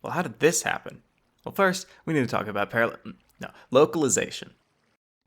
Well, how did this happen? Well, first, we need to talk about localization.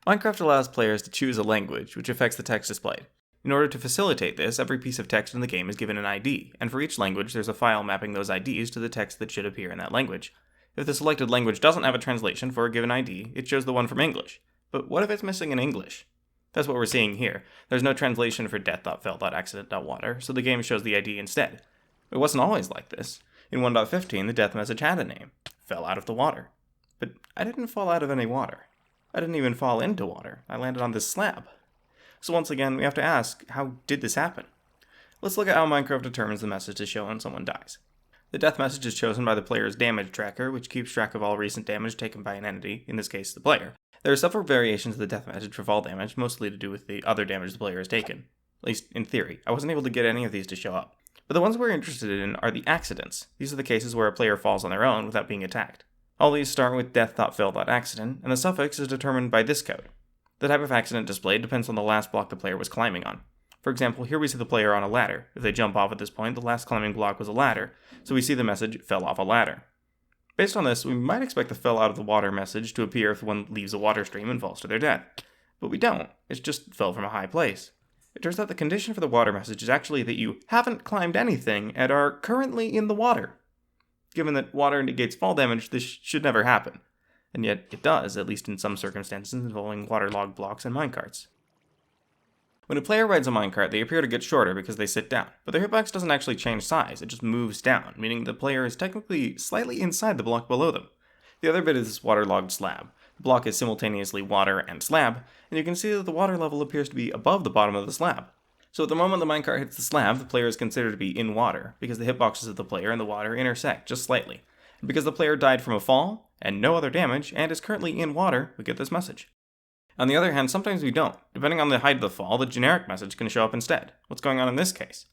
Minecraft allows players to choose a language, which affects the text displayed. In order to facilitate this, every piece of text in the game is given an ID, and for each language there's a file mapping those IDs to the text that should appear in that language. If the selected language doesn't have a translation for a given ID, it shows the one from English. But what if it's missing in English? That's what we're seeing here. There's no translation for death.fell.accident.water, so the game shows the ID instead. It wasn't always like this. In 1.15, the death message had a name. Fell out of the water. But I didn't fall out of any water. I didn't even fall into water. I landed on this slab. So once again, we have to ask, how did this happen? Let's look at how Minecraft determines the message to show when someone dies. The death message is chosen by the player's damage tracker, which keeps track of all recent damage taken by an entity, in this case the player. There are several variations of the death message for fall damage, mostly to do with the other damage the player has taken. At least in theory. I wasn't able to get any of these to show up. But the ones we're interested in are the accidents. These are the cases where a player falls on their own without being attacked. All these start with death.fell.accident, and the suffix is determined by this code. The type of accident displayed depends on the last block the player was climbing on. For example, here we see the player on a ladder. If they jump off at this point, the last climbing block was a ladder, so we see the message, fell off a ladder. Based on this, we might expect the fell out of the water message to appear if one leaves a water stream and falls to their death. But we don't, it just fell from a high place. It turns out the condition for the water message is actually that you haven't climbed anything and are currently in the water. Given that water negates fall damage, this should never happen. And yet it does, at least in some circumstances involving waterlogged blocks and minecarts. When a player rides a minecart, they appear to get shorter because they sit down, but their hitbox doesn't actually change size, it just moves down, meaning the player is technically slightly inside the block below them. The other bit is this waterlogged slab. The block is simultaneously water and slab, and you can see that the water level appears to be above the bottom of the slab. So at the moment the minecart hits the slab, the player is considered to be in water, because the hitboxes of the player and the water intersect just slightly. And because the player died from a fall, and no other damage, and is currently in water, we get this message. On the other hand, sometimes we don't. Depending on the height of the fall, the generic message can show up instead. What's going on in this case?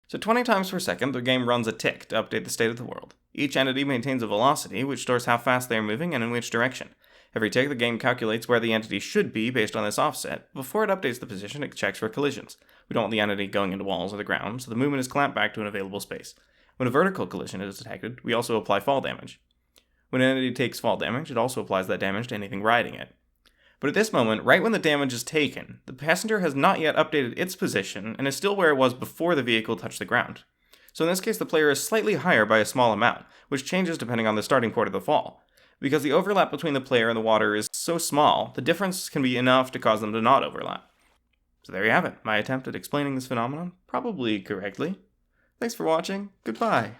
So 20 times per second, the game runs a tick to update the state of the world. Each entity maintains a velocity, which stores how fast they are moving and in which direction. Every tick, the game calculates where the entity should be based on this offset. Before it updates the position, it checks for collisions. We don't want the entity going into walls or the ground, so the movement is clamped back to an available space. When a vertical collision is detected, we also apply fall damage. When an entity takes fall damage, it also applies that damage to anything riding it. But at this moment, right when the damage is taken, the passenger has not yet updated its position and is still where it was before the vehicle touched the ground. So in this case, the player is slightly higher by a small amount, which changes depending on the starting point of the fall. Because the overlap between the player and the water is so small, the difference can be enough to cause them to not overlap. So there you have it, my attempt at explaining this phenomenon, probably correctly. Thanks for watching, goodbye.